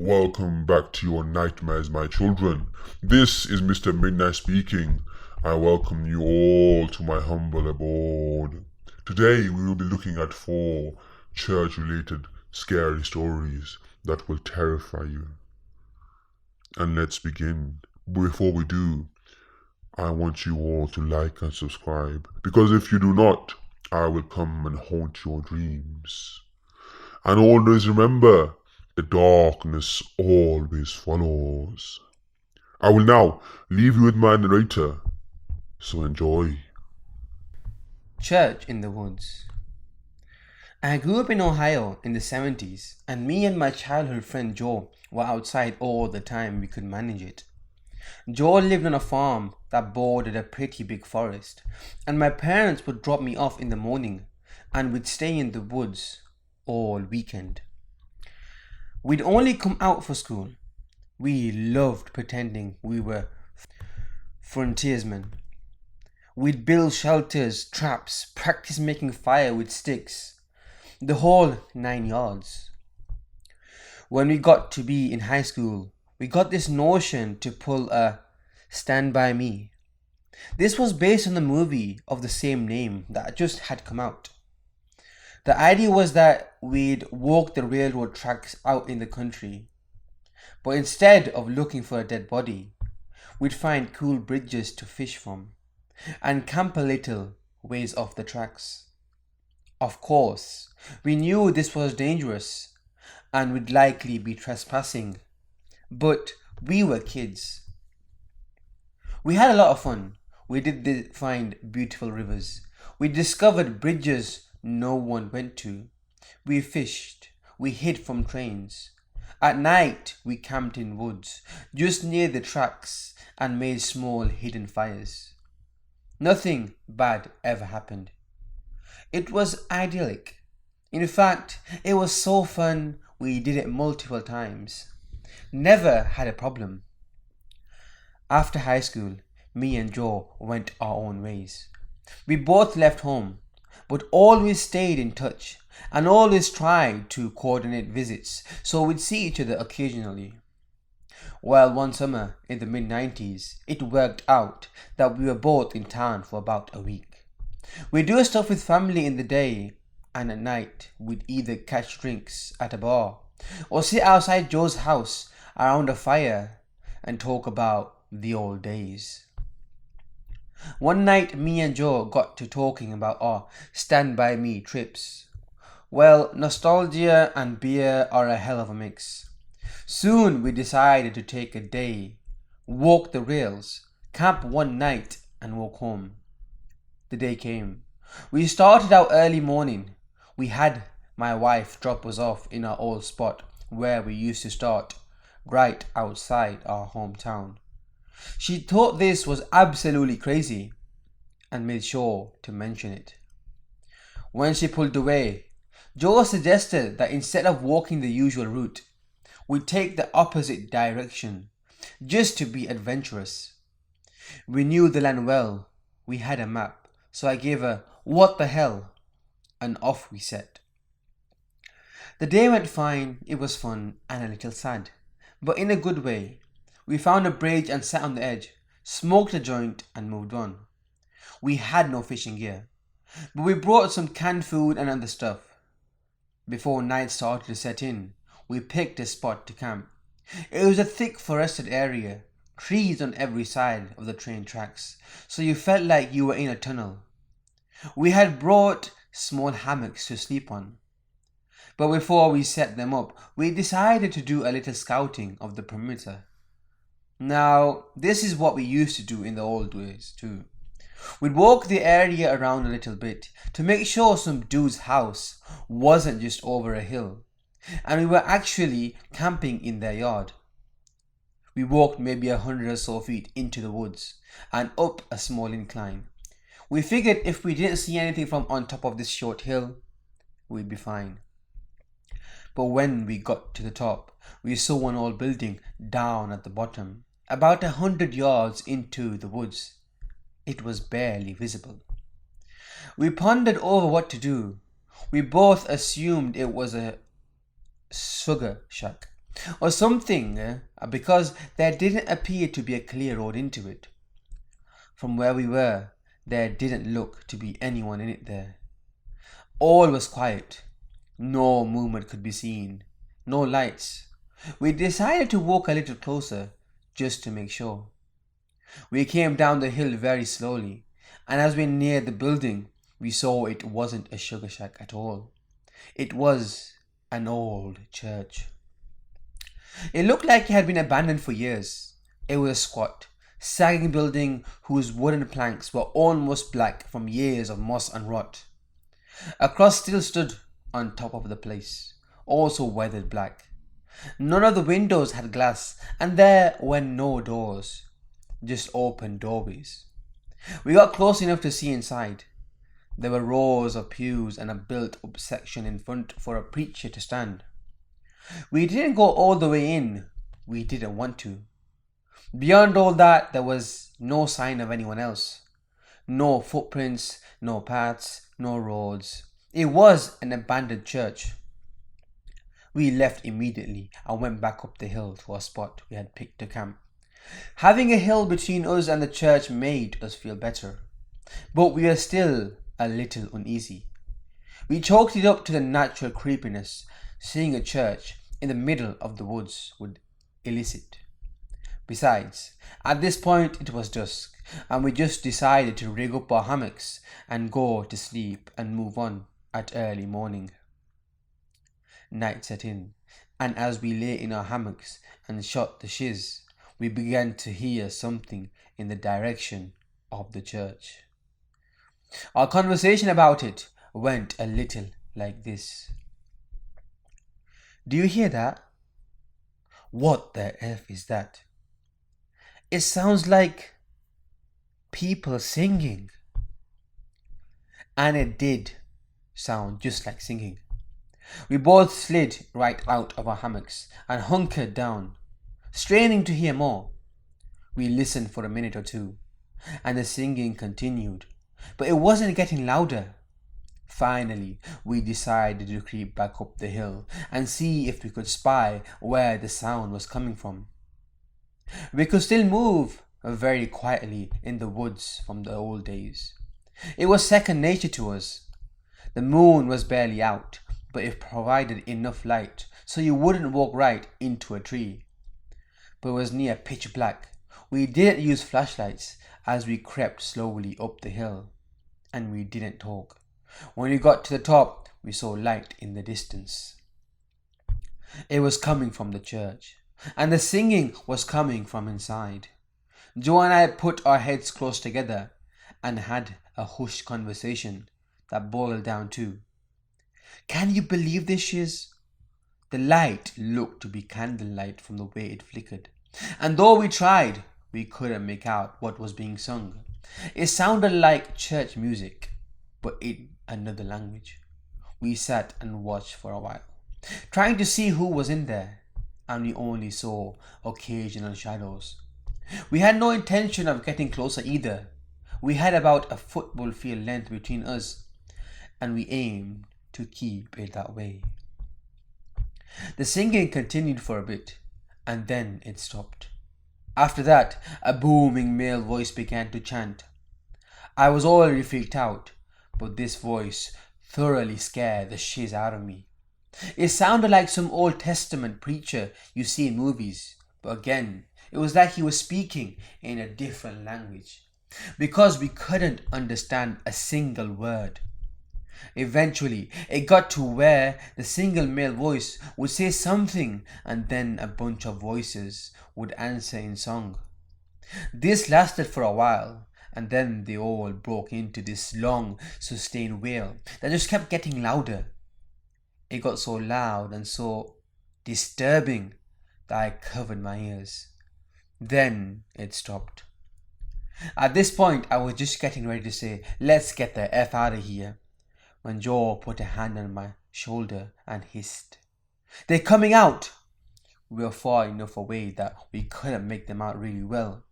Welcome back to your nightmares, my children. This is Mr. Midnight speaking. I welcome you all to my humble abode. Today we will be looking at 4 church-related scary stories that will terrify you. And let's begin. Before we do, I want you all to like and subscribe, because if you do not, I will come and haunt your dreams. And always remember, the darkness always follows. I will now leave you with my narrator, so enjoy. Church in the Woods. I grew up in Ohio in the 70s, and me and my childhood friend Joe were outside all the time we could manage it. Joe lived on a farm that bordered a pretty big forest, and my parents would drop me off in the morning, and we'd stay in the woods all weekend. We'd only come out for school. We loved pretending we were frontiersmen. We'd build shelters, traps, practice making fire with sticks, the whole 9 yards. When we got to be in high school, we got this notion to pull a Stand By Me. This was based on the movie of the same name that just had come out. The idea was that we'd walk the railroad tracks out in the country, but instead of looking for a dead body, we'd find cool bridges to fish from and camp a little ways off the tracks. Of course, we knew this was dangerous and would likely be trespassing, but we were kids. We had a lot of fun. We did find beautiful rivers. We discovered bridges no one went to. We fished. We hid from trains. At night, we camped in woods just near the tracks and made small hidden fires. Nothing bad ever happened. It was idyllic. In fact, it was so fun we did it multiple times. Never had a problem. After high school, me and Joe went our own ways. We both left home, but always stayed in touch and always tried to coordinate visits so we'd see each other occasionally. Well, one summer in the mid-90s, it worked out that we were both in town for about a week. We'd do stuff with family in the day, and at night we'd either catch drinks at a bar or sit outside Joe's house around a fire and talk about the old days. One night me and Joe got to talking about our Stand By Me trips. Well, nostalgia and beer are a hell of a mix. Soon we decided to take a day, walk the rails, camp one night and walk home. The day came. We started out early morning. We had my wife drop us off in our old spot where we used to start, right outside our hometown. She thought this was absolutely crazy and made sure to mention it. When she pulled away, Joe suggested that instead of walking the usual route, we take the opposite direction, just to be adventurous. We knew the land well. We had a map, so I gave her "what the hell," and off we set. The day went fine. It was fun and a little sad, but in a good way. We found a bridge and sat on the edge, smoked a joint and moved on. We had no fishing gear, but we brought some canned food and other stuff. Before night started to set in, we picked a spot to camp. It was a thick forested area, trees on every side of the train tracks, so you felt like you were in a tunnel. We had brought small hammocks to sleep on. But before we set them up, we decided to do a little scouting of the perimeter. Now, this is what we used to do in the old days too. We'd walk the area around a little bit to make sure some dude's house wasn't just over a hill, and we were actually camping in their yard. We walked maybe 100 or so feet into the woods and up a small incline. We figured if we didn't see anything from on top of this short hill, we'd be fine. But when we got to the top, we saw an old building down at the bottom, about 100 yards into the woods. It was barely visible. We pondered over what to do. We both assumed it was a sugar shack, or something, because there didn't appear to be a clear road into it. From where we were, there didn't look to be anyone in it there. All was quiet. No movement could be seen. No lights. We decided to walk a little closer, just to make sure. We came down the hill very slowly, and as we neared the building, we saw it wasn't a sugar shack at all. It was an old church. It looked like it had been abandoned for years. It was a squat, sagging building whose wooden planks were almost black from years of moss and rot. A cross still stood on top of the place, also weathered black. None of the windows had glass, and there were no doors, just open doorways. We got close enough to see inside. There were rows of pews and a built-up section in front for a preacher to stand. We didn't go all the way in. We didn't want to. Beyond all that, there was no sign of anyone else. No footprints, no paths, no roads. It was an abandoned church. We left immediately and went back up the hill to a spot we had picked to camp. Having a hill between us and the church made us feel better, but we were still a little uneasy. We chalked it up to the natural creepiness seeing a church in the middle of the woods would elicit. Besides, at this point it was dusk, and we just decided to rig up our hammocks and go to sleep and move on at early morning. Night set in, and as we lay in our hammocks and shot the shiz, we began to hear something in the direction of the church. Our conversation about it went a little like this. Do you hear that? What the F is that? It sounds like people singing. And it did sound just like singing. We both slid right out of our hammocks and hunkered down, straining to hear more. We listened for a minute or two, and the singing continued, but it wasn't getting louder. Finally, we decided to creep back up the hill and see if we could spy where the sound was coming from. We could still move very quietly in the woods from the old days. It was second nature to us. The moon was barely out, but it provided enough light so you wouldn't walk right into a tree. But it was near pitch black. We didn't use flashlights as we crept slowly up the hill, and we didn't talk. When we got to the top, we saw light in the distance. It was coming from the church, and the singing was coming from inside. Joe and I put our heads close together and had a hushed conversation that boiled down to, can you believe this shiz? The light looked to be candlelight from the way it flickered, and though we tried, we couldn't make out what was being sung. It sounded like church music, but in another language. We sat and watched for a while, trying to see who was in there, and we only saw occasional shadows. We had no intention of getting closer either. We had about a football field length between us, and we aimed to keep it that way. The singing continued for a bit, and then it stopped. After that, a booming male voice began to chant. I was already freaked out, but this voice thoroughly scared the shiz out of me. It sounded like some Old Testament preacher you see in movies, but again, it was like he was speaking in a different language, because we couldn't understand a single word. Eventually, it got to where the single male voice would say something and then a bunch of voices would answer in song. This lasted for a while, and then they all broke into this long, sustained wail that just kept getting louder. It got so loud and so disturbing that I covered my ears. Then it stopped. At this point, I was just getting ready to say, let's get the F out of here, when Joe put a hand on my shoulder and hissed, they're coming out! We were far enough away that we couldn't make them out really well,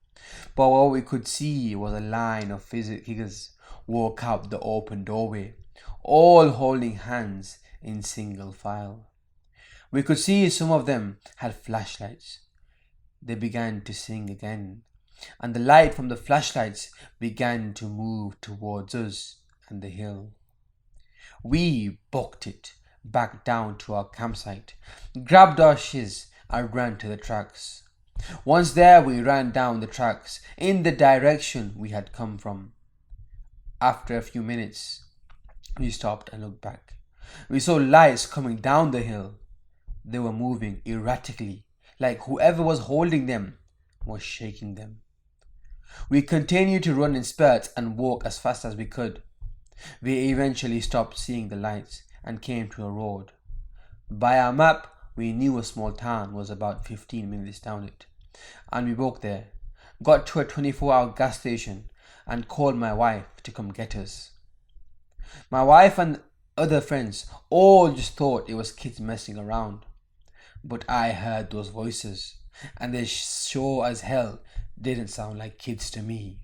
but what we could see was a line of figures walk out the open doorway, all holding hands in single file. We could see some of them had flashlights. They began to sing again, and the light from the flashlights began to move towards us and the hill. We booked it back down to our campsite, grabbed our shiz, and ran to the tracks. Once there, we ran down the tracks in the direction we had come from. After a few minutes, we stopped and looked back. We saw lights coming down the hill. They were moving erratically, like whoever was holding them was shaking them. We continued to run in spurts and walk as fast as we could. We eventually stopped seeing the lights and came to a road. By our map, we knew a small town was about 15 minutes down it, and we walked there, got to a 24-hour gas station, and called my wife to come get us. My wife and other friends all just thought it was kids messing around, but I heard those voices, and they sure as hell didn't sound like kids to me.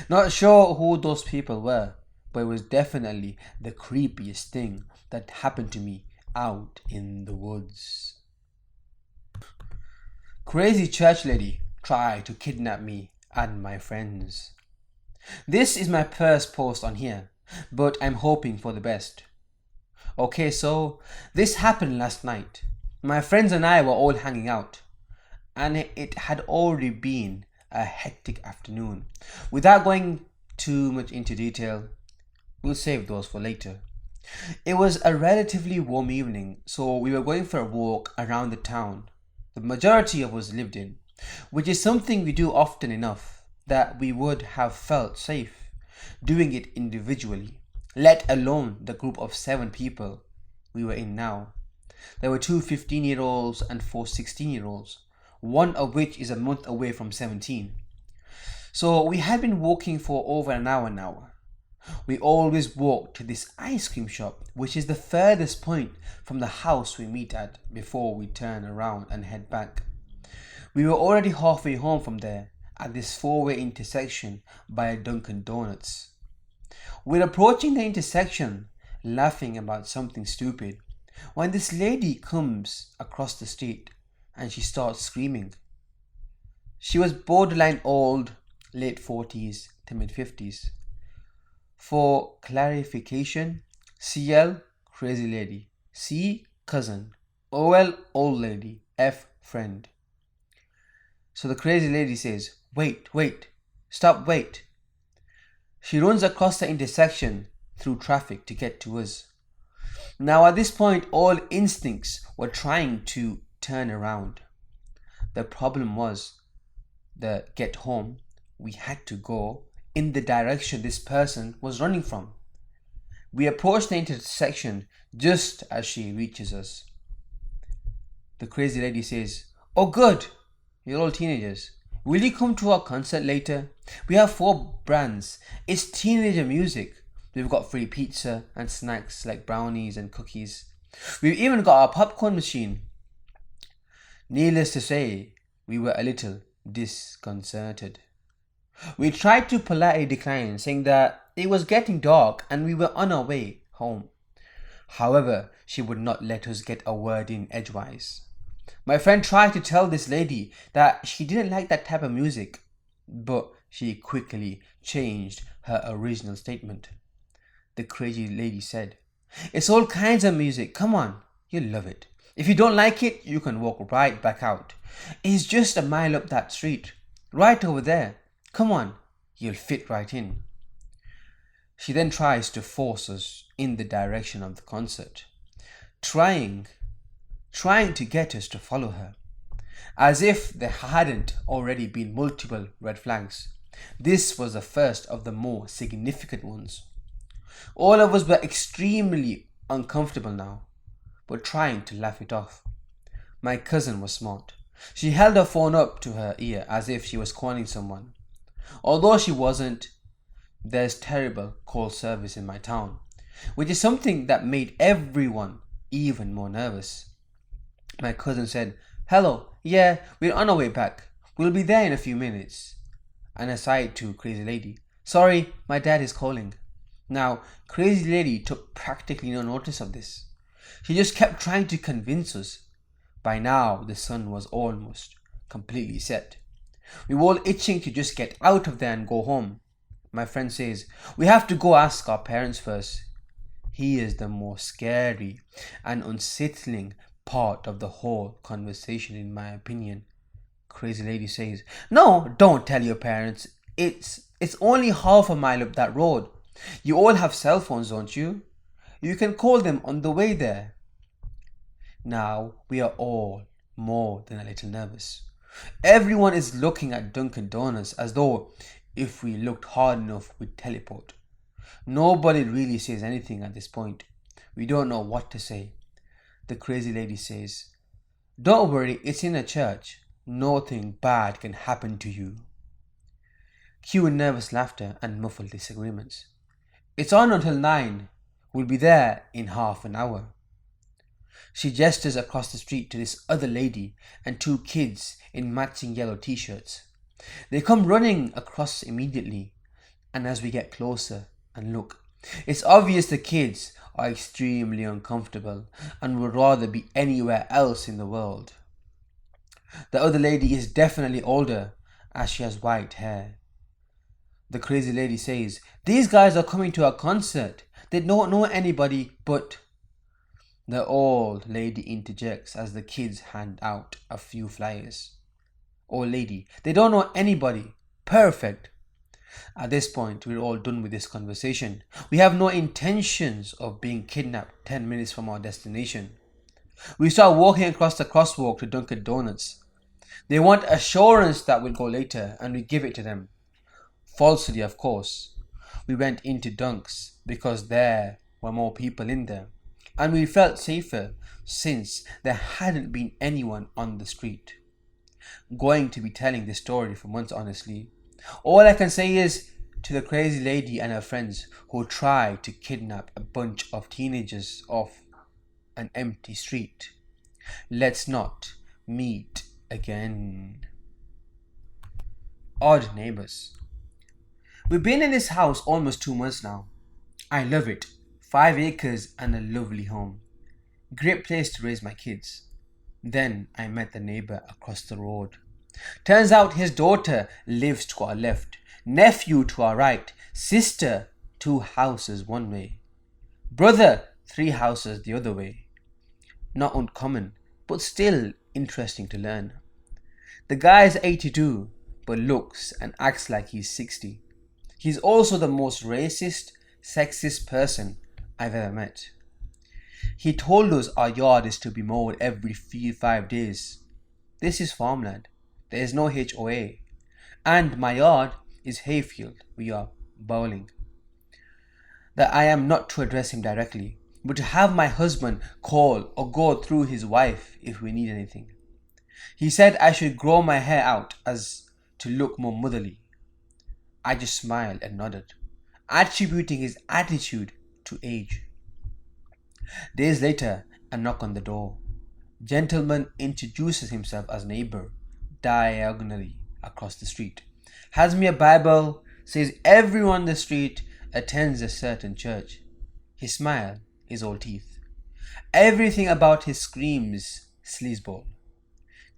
Not sure who those people were, but it was definitely the creepiest thing that happened to me out in the woods. Crazy church lady tried to kidnap me and my friends. This is my first post on here, but I'm hoping for the best. Okay, so this happened last night. My friends and I were all hanging out, and it had already been a hectic afternoon. Without going too much into detail, we'll save those for later. It was a relatively warm evening, so we were going for a walk around the town the majority of us lived in, which is something we do often enough that we would have felt safe doing it individually, let alone the group of 7 people we were in now. There were 2 15-year-olds and 4 16-year-olds, one of which is a month away from 17. So we had been walking for over an hour now. We always walk to this ice cream shop, which is the furthest point from the house we meet at before we turn around and head back. We were already halfway home from there at this 4-way intersection by a Dunkin' Donuts. We're approaching the intersection, laughing about something stupid, when this lady comes across the street and she starts screaming. She was borderline old, late 40s to mid 50s. For clarification, CL, crazy lady, C, cousin, OL, old lady, F, friend. So the crazy lady says, wait, stop, wait. She runs across the intersection through traffic to get to us. Now at this point, all instincts were trying to turn around. The problem was the get home we had to go in the direction this person was running from. We approach the intersection just as she reaches us. The crazy lady says, "Oh good, you're all teenagers. Will you come to our concert later? We have 4 bands. It's teenager music. We've got free pizza and snacks like brownies and cookies. We've even got our popcorn machine." Needless to say, we were a little disconcerted. We tried to politely decline, saying that it was getting dark and we were on our way home. However, she would not let us get a word in edgewise. My friend tried to tell this lady that she didn't like that type of music, but she quickly changed her original statement. The crazy lady said, "It's all kinds of music. Come on, you'll love it. If you don't like it, you can walk right back out. It's just a mile up that street, right over there. Come on, you'll fit right in." She then tries to force us in the direction of the concert, trying to get us to follow her. As if there hadn't already been multiple red flags, this was the first of the more significant ones. All of us were extremely uncomfortable now, but trying to laugh it off. My cousin was smart. She held her phone up to her ear as if she was calling someone. Although she wasn't, there's terrible call service in my town, which is something that made everyone even more nervous. My cousin said, "Hello, yeah, we're on our way back. We'll be there in a few minutes." And aside to crazy lady, "Sorry, my dad is calling." Now, crazy lady took practically no notice of this. She just kept trying to convince us By now, the sun was almost completely set. We were all itching to just get out of there and go home. My friend says, "We have to go ask our parents first." He is the most scary and unsettling part of the whole conversation, in my opinion. Crazy lady says, "No, don't tell your parents. It's only half a mile up that road. You all have cell phones, don't you? You can call them on the way there." Now we are all more than a little nervous. Everyone is looking at Dunkin' Donuts as though if we looked hard enough we'd teleport. Nobody really says anything at this point. We don't know what to say. The crazy lady says, "Don't worry, it's in a church. Nothing bad can happen to you." Cue nervous laughter and muffled disagreements. "It's on until 9. We'll be there in half an hour." She gestures across the street to this other lady and 2 kids in matching yellow t-shirts. They come running across immediately, and as we get closer and look, it's obvious the kids are extremely uncomfortable and would rather be anywhere else in the world. The other lady is definitely older, as she has white hair. The crazy lady says, "These guys are coming to a concert. They don't know anybody but..." The old lady interjects as the kids hand out a few flyers. "Old lady, they don't know anybody. Perfect." At this point, we're all done with this conversation. We have no intentions of being kidnapped 10 minutes from our destination. We start walking across the crosswalk to Dunkin' Donuts. They want assurance that we'll go later, and we give it to them. Falsely, of course. We went into Dunk's because there were more people in there, and we felt safer since there hadn't been anyone on the street. Going to be telling this story for months, honestly. All I can say is, to the crazy lady and her friends who tried to kidnap a bunch of teenagers off an empty street, let's not meet again. Odd neighbors. We've been in this house almost 2 months now. I love it. 5 acres and a lovely home. Great place to raise my kids. Then I met the neighbor across the road. Turns out his daughter lives to our left, nephew to our right, sister 2 houses one way, brother 3 houses the other way. Not uncommon, but still interesting to learn. The guy is 82, but looks and acts like he's 60. He's also the most racist, sexist person I've ever met. He told us our yard is to be mowed every 5 days. This is farmland. There is no HOA. And my yard is hayfield. We are bowling. That I am not to address him directly, but to have my husband call or go through his wife if we need anything. He said I should grow my hair out as to look more motherly. I just smiled and nodded, attributing his attitude to age. Days later, a knock on the door. Gentleman introduces himself as neighbor, diagonally across the street. Has me a Bible, says everyone on the street attends a certain church. His smile is all teeth. Everything about his screams sleazeball.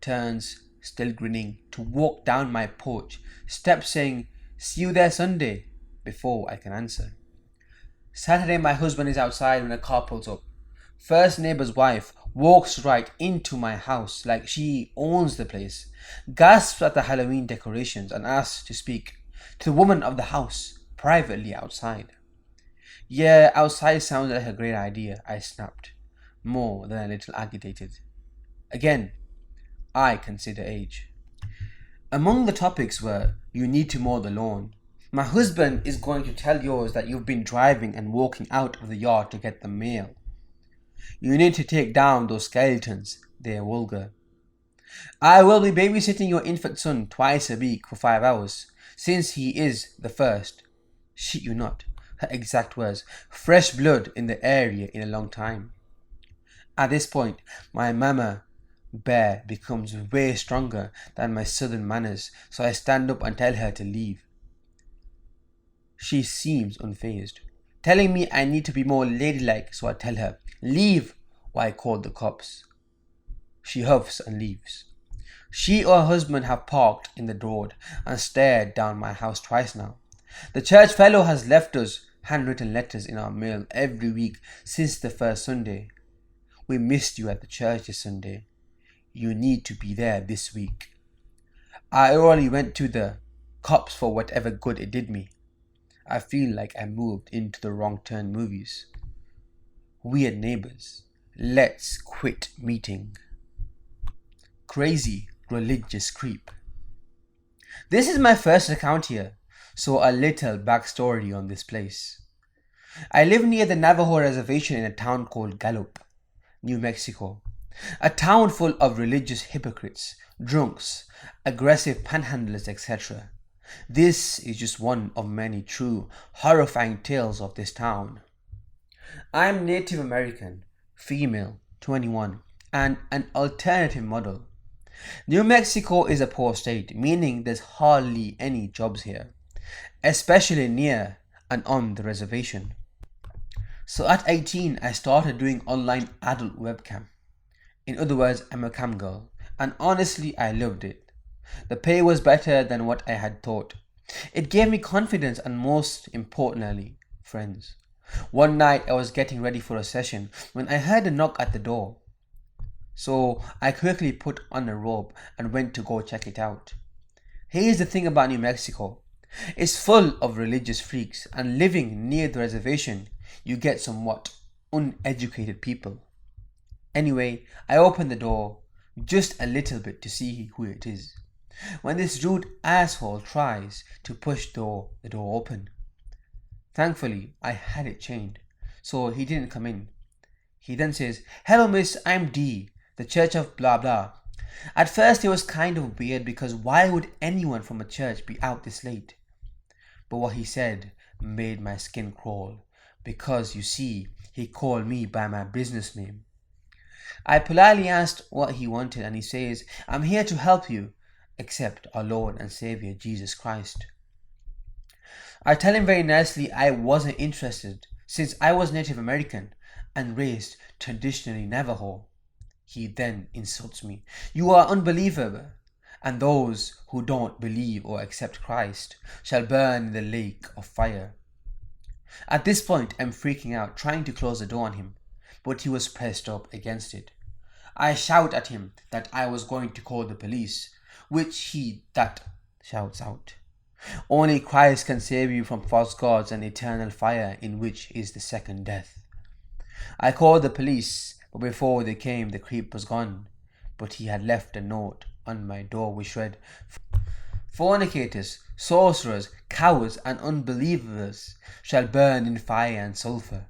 Turns, still grinning, to walk down my porch, steps saying, "See you there Sunday," before I can answer. Saturday my husband is outside when a car pulls up. First neighbor's wife walks right into my house like she owns the place, gasps at the Halloween decorations and asks to speak to the woman of the house privately outside. Yeah, outside sounds like a great idea, I snapped, more than a little agitated. Again, I consider age. Among the topics were, you need to mow the lawn. My husband is going to tell yours that you've been driving and walking out of the yard to get the mail. You need to take down those skeletons, they're vulgar. I will be babysitting your infant son twice a week for 5 hours, since he is the first. Shit you not, her exact words, fresh blood in the area in a long time. At this point, my mama bear becomes way stronger than my southern manners, so I stand up and tell her to leave. She seems unfazed, telling me I need to be more ladylike, so I tell her, leave, or I call the cops. She huffs and leaves. She or her husband have parked in the road and stared down my house twice now. The church fellow has left us handwritten letters in our mail every week since the first Sunday. We missed you at the church this Sunday. You need to be there this week. I already went to the cops for whatever good it did me. I feel like I moved into the Wrong Turn movies. Weird neighbors. Let's quit meeting. Crazy religious creep. This is my first account here, so a little backstory on this place. I live near the Navajo reservation in a town called Gallup, New Mexico. A town full of religious hypocrites, drunks, aggressive panhandlers, etc. This is just one of many true, horrifying tales of this town. I'm Native American, female, 21, and an alternative model. New Mexico is a poor state, meaning there's hardly any jobs here, especially near and on the reservation. So at 18, I started doing online adult webcam. In other words, I'm a cam girl, and honestly, I loved it. The pay was better than what I had thought. It gave me confidence and, most importantly, friends. One night I was getting ready for a session when I heard a knock at the door. So I quickly put on a robe and went to go check it out. Here's the thing about New Mexico. It's full of religious freaks, and living near the reservation, you get somewhat uneducated people. Anyway, I opened the door just a little bit to see who it is, when this rude asshole tries to push the door open. Thankfully, I had it chained, so he didn't come in. He then says, "Hello miss, I'm D, the church of blah blah." At first it was kind of weird because why would anyone from a church be out this late? But what he said made my skin crawl, because you see, he called me by my business name. I politely asked what he wanted, and he says, "I'm here to help you, accept our Lord and Savior Jesus Christ." I tell him very nicely I wasn't interested, since I was Native American and raised traditionally Navajo. He then insults me. "You are unbeliever, and those who don't believe or accept Christ shall burn in the lake of fire." At this point, I'm freaking out, trying to close the door on him, but he was pressed up against it. I shout at him that I was going to call the police, which he shouts out. Only Christ can save you from false gods and eternal fire, in which is the second death. I called the police, but before they came, the creep was gone. But he had left a note on my door which read, "Fornicators, sorcerers, cowards, and unbelievers shall burn in fire and sulfur."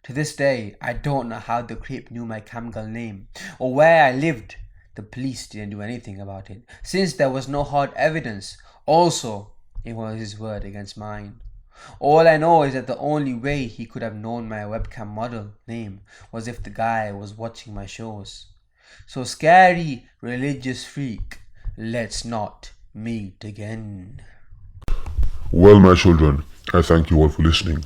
To this day, I don't know how the creep knew my camgirl name or where I lived. The police didn't do anything about it, since there was no hard evidence. Also, it was his word against mine. All I know is that the only way he could have known my webcam model name was if the guy was watching my shows. So scary religious freak, let's not meet again. Well, my children, I thank you all for listening.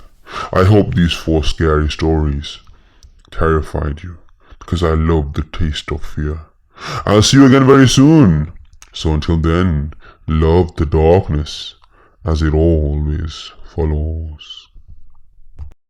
I hope these 4 scary stories terrified you, because I love the taste of fear. I'll see you again very soon. So until then, love the darkness, as it always follows.